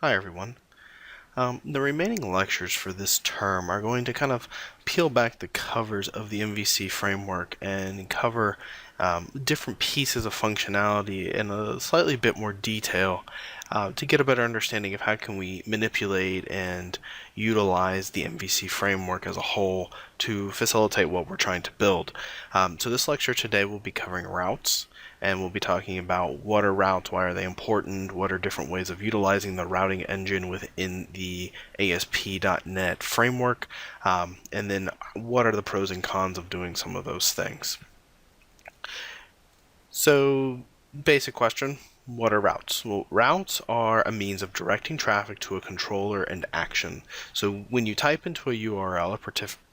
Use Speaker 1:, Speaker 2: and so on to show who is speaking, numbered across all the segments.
Speaker 1: Hi everyone. The remaining lectures for this term are going to kind of peel back the covers of the MVC framework and cover different pieces of functionality in a slightly bit more detail to get a better understanding of how can we manipulate and utilize the MVC framework as a whole to facilitate what we're trying to build. So this lecture today will be covering routes, and we'll be talking about what are routes, why are they important, what are different ways of utilizing the routing engine within the ASP.NET framework, and then what are the pros and cons of doing some of those things. So, basic question, what are routes? Well, routes are a means of directing traffic to a controller and action. So when you type into a URL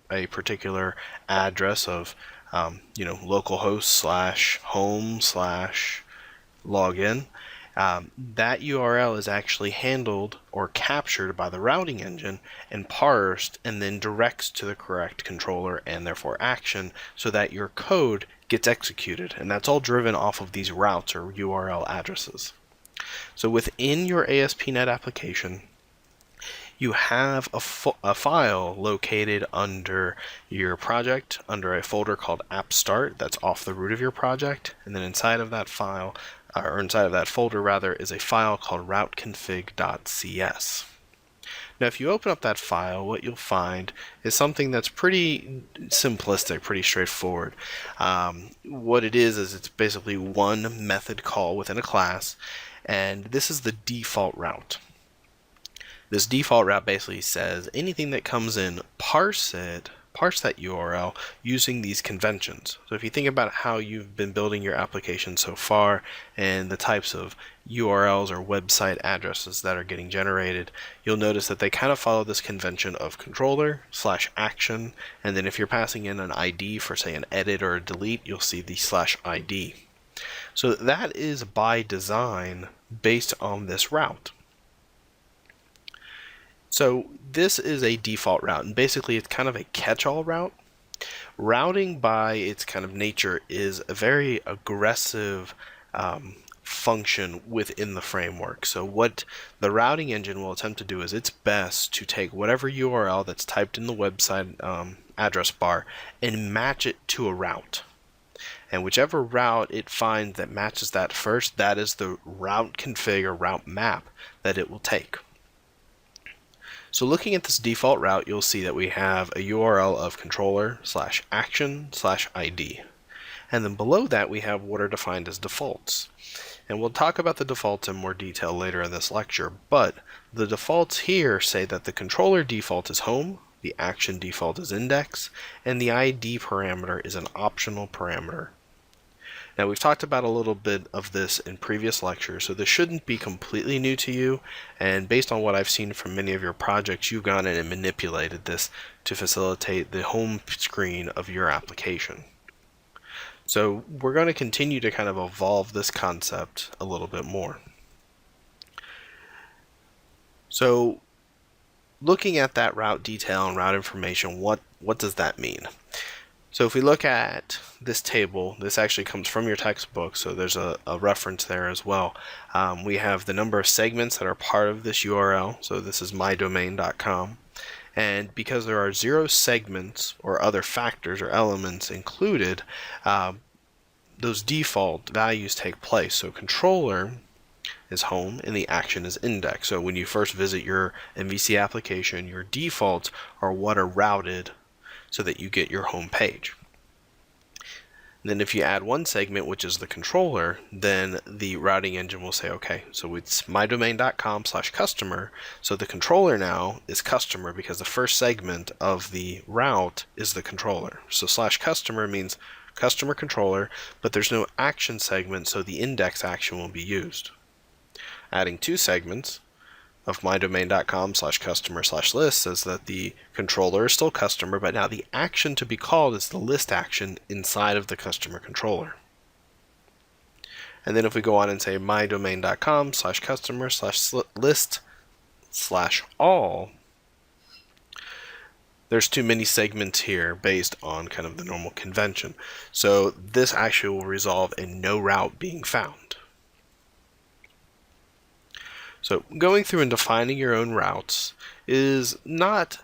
Speaker 1: a particular address of localhost / home / login, that URL is actually handled or captured by the routing engine and parsed and then directs to the correct controller and therefore action so that your code gets executed. And that's all driven off of these routes or URL addresses. So within your ASP.NET application, you have a file located under your project, under a folder called app start that's off the root of your project, and then inside of that file, or inside of that folder rather, is a file called routeconfig.cs. Now if you open up that file, what you'll find is something that's pretty simplistic, pretty straightforward. What it is it's basically one method call within a class, and this is the default route. This default route basically says anything that comes in, parse that URL using these conventions. So if you think about how you've been building your application so far and the types of URLs or website addresses that are getting generated, you'll notice that they kind of follow this convention of controller / action, and then if you're passing in an ID for say an edit or a delete, you'll see the /ID. So that is by design based on this route. So this is a default route, and basically it's kind of a catch-all route. Routing by its kind of nature is a very aggressive function within the framework. So what the routing engine will attempt to do is its best to take whatever URL that's typed in the website address bar and match it to a route. And whichever route it finds that matches that first, that is the route config or route map that it will take. So looking at this default route, you'll see that we have a URL of controller / action / ID. And then below that, we have what are defined as defaults. And we'll talk about the defaults in more detail later in this lecture, but the defaults here say that the controller default is home, the action default is index, and the ID parameter is an optional parameter. Now we've talked about a little bit of this in previous lectures, so this shouldn't be completely new to you, and based on what I've seen from many of your projects, you've gone in and manipulated this to facilitate the home screen of your application. So we're going to continue to kind of evolve this concept a little bit more. So looking at that route detail and route information, what does that mean? So if we look at this table, this actually comes from your textbook, so there's a reference there as well. We have the number of segments that are part of this URL, so this is mydomain.com. And because there are 0 segments or other factors or elements included, those default values take place. So controller is home and the action is index. So when you first visit your MVC application, your defaults are what are routed so that you get your home page. And then if you add one segment, which is the controller, then the routing engine will say, okay, so it's mydomain.com / customer. So the controller now is customer because the first segment of the route is the controller. So / customer means customer controller, but there's no action segment, so the index action will be used. Adding 2 segments of mydomain.com / customer / list says that the controller is still customer, but now the action to be called is the list action inside of the customer controller. And then if we go on and say mydomain.com / customer / list / all, there's too many segments here based on kind of the normal convention. So this actually will resolve in no route being found. So going through and defining your own routes is not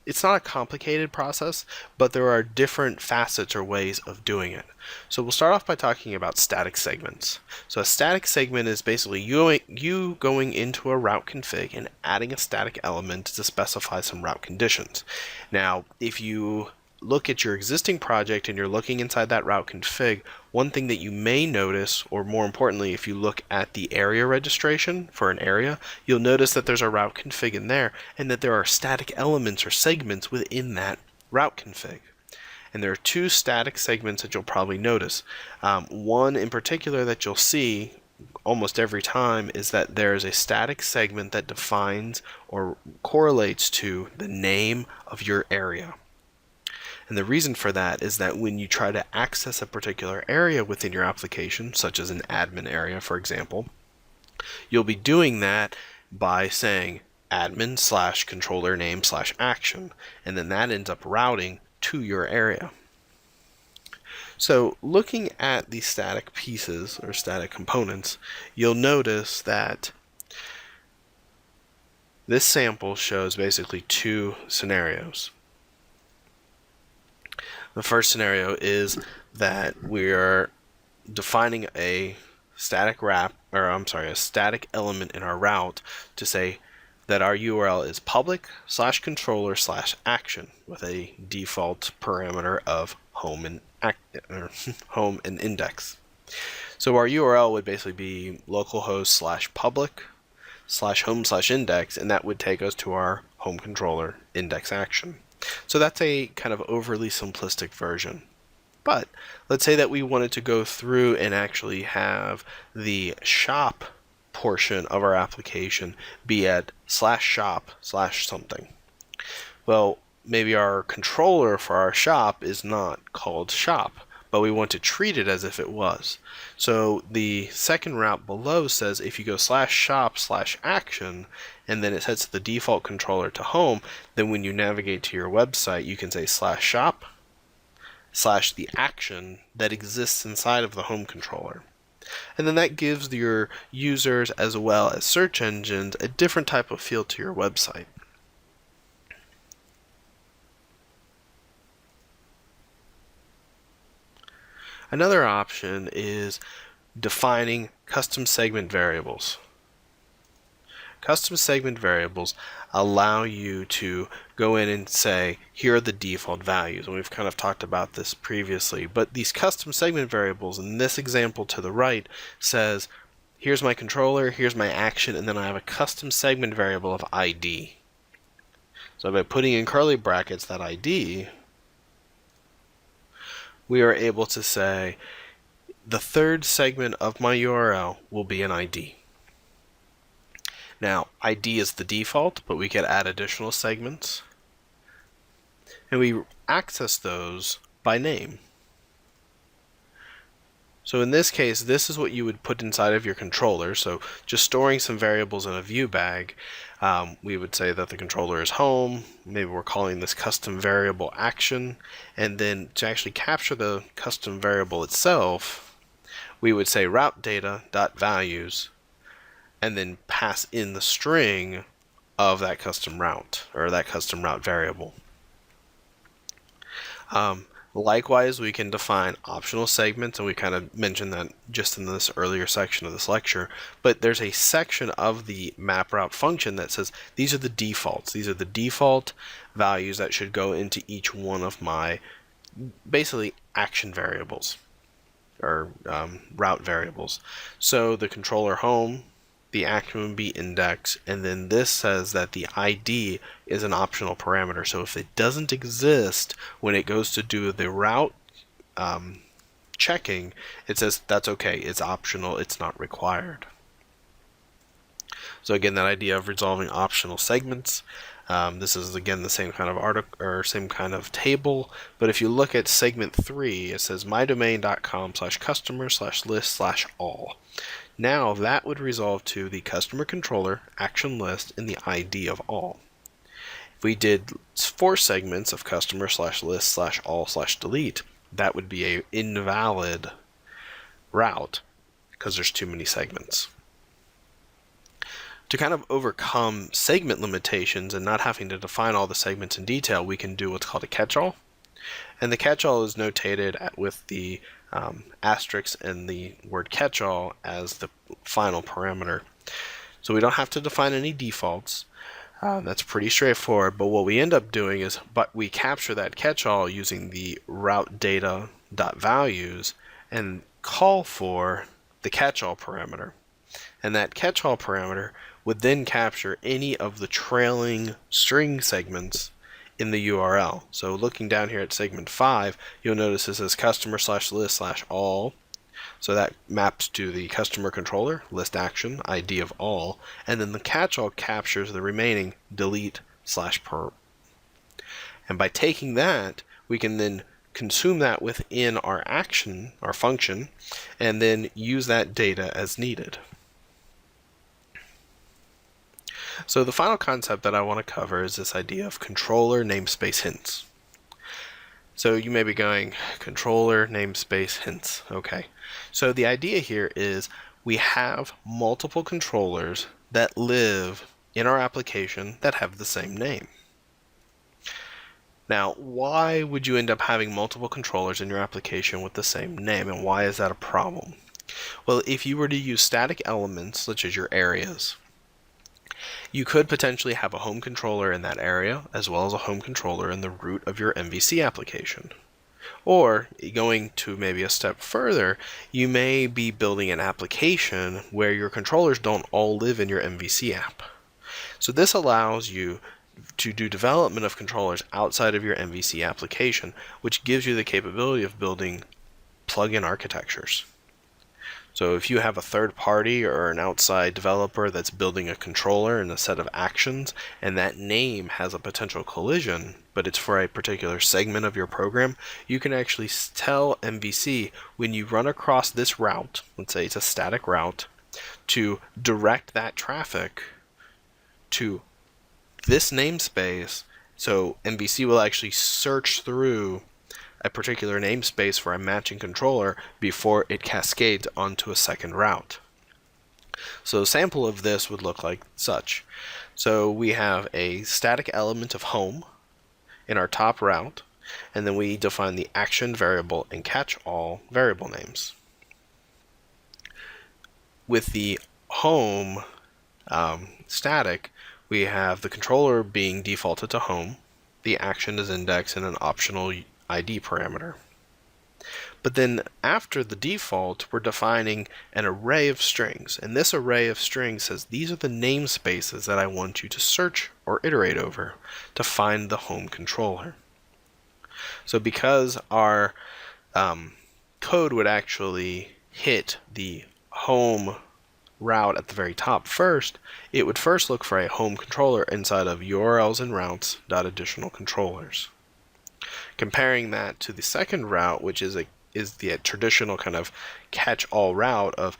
Speaker 1: it's not a complicated process, but there are different facets or ways of doing it. So we'll start off by talking about static segments. So a static segment is basically you going into a route config and adding a static element to specify some route conditions. Now, if you look at your existing project and you're looking inside that route config, one thing that you may notice, or more importantly, if you look at the area registration for an area, you'll notice that there's a route config in there and that there are static elements or segments within that route config. And there are two static segments that you'll probably notice. One in particular that you'll see almost every time is that there is a static segment that defines or correlates to the name of your area. And the reason for that is that when you try to access a particular area within your application, such as an admin area, for example, you'll be doing that by saying admin/controller name/action, and then that ends up routing to your area. So looking at the static pieces or static components, you'll notice that this sample shows basically two scenarios. The first scenario is that we are defining a static a static element in our route to say that our URL is public/controller/action with a default parameter of home and index. So our URL would basically be localhost/public/home/index, and that would take us to our home controller index action. So that's a kind of overly simplistic version. But let's say that we wanted to go through and actually have the shop portion of our application be at /shop/something. Well, maybe our controller for our shop is not called shop, but we want to treat it as if it was. So the second route below says if you go /shop/action and then it sets the default controller to home, then when you navigate to your website, you can say /shop/the action that exists inside of the home controller. And then that gives your users as well as search engines a different type of feel to your website. Another option is defining custom segment variables. Custom segment variables allow you to go in and say, here are the default values. And we've kind of talked about this previously, but these custom segment variables in this example to the right says, here's my controller, here's my action, and then I have a custom segment variable of ID. So by putting in curly brackets that ID, we are able to say the third segment of my URL will be an ID. Now, ID is the default, but we can add additional segments. And we access those by name. So in this case, this is what you would put inside of your controller. So just storing some variables in a view bag, we would say that the controller is home. Maybe we're calling this custom variable action. And then to actually capture the custom variable itself, we would say route data.values and then pass in the string of that custom route or that custom route variable. Likewise, we can define optional segments, and we kind of mentioned that just in this earlier section of this lecture, but there's a section of the map route function that says these are the defaults. These are the default values that should go into each one of my basically action variables or route variables. So the controller home, the action would be index, and then this says that the ID is an optional parameter. So if it doesn't exist when it goes to do the route checking, it says that's okay, it's optional, it's not required. So again, that idea of resolving optional segments, this is again the same kind of article or same kind of table, but if you look at segment 3, it says mydomain.com/customer/list/all. Now that would resolve to the customer controller action list in the ID of all. If we did 4 segments of customer/list/all/delete, that would be a invalid route because there's too many segments. To kind of overcome segment limitations and not having to define all the segments in detail, we can do what's called a catch-all. And the catch-all is notated with the asterisk and the word catch-all as the final parameter. So we don't have to define any defaults. That's pretty straightforward, but what we end up doing is we capture that catch-all using the route data.values and call for the catch-all parameter. And that catch-all parameter would then capture any of the trailing string segments in the URL. So looking down here at segment 5, you'll notice it says customer/list/all. So that maps to the customer controller, list action, ID of all, and then the catch-all captures the remaining delete/per. And by taking that, we can then consume that within our action, our function, and then use that data as needed. So the final concept that I want to cover is this idea of controller namespace hints. So you may be going, controller namespace hints. Okay. So the idea here is we have multiple controllers that live in our application that have the same name. Now, why would you end up having multiple controllers in your application with the same name, and why is that a problem? Well, if you were to use static elements, such as your areas, you could potentially have a home controller in that area, as well as a home controller in the root of your MVC application. Or, going to maybe a step further, you may be building an application where your controllers don't all live in your MVC app. So this allows you to do development of controllers outside of your MVC application, which gives you the capability of building plug-in architectures. So if you have a third party or an outside developer that's building a controller and a set of actions, and that name has a potential collision, but it's for a particular segment of your program, you can actually tell MVC when you run across this route, let's say it's a static route, to direct that traffic to this namespace. So MVC will actually search through a particular namespace for a matching controller before it cascades onto a second route. So a sample of this would look like such. So we have a static element of home in our top route, and then we define the action variable and catch-all variable names. With the home static, we have the controller being defaulted to home, the action is indexed, and an optional ID parameter. But then after the default, we're defining an array of strings, and this array of strings says these are the namespaces that I want you to search or iterate over to find the home controller. So because our code would actually hit the home route at the very top first, it would first look for a home controller inside of URLs and routes.additional controllers. Comparing that to the second route, which is the traditional kind of catch-all route of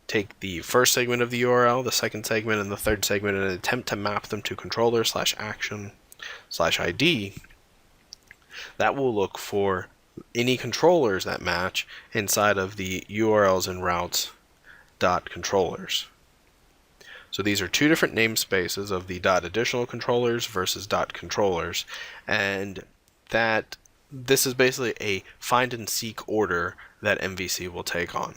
Speaker 1: take the first segment of the URL, the second segment, and the third segment, and attempt to map them to controller/action/ID, that will look for any controllers that match inside of the URLs and routes.controllers. So these are two different namespaces of the .additional controllers versus .controllers, and that this is basically a find and seek order that MVC will take on.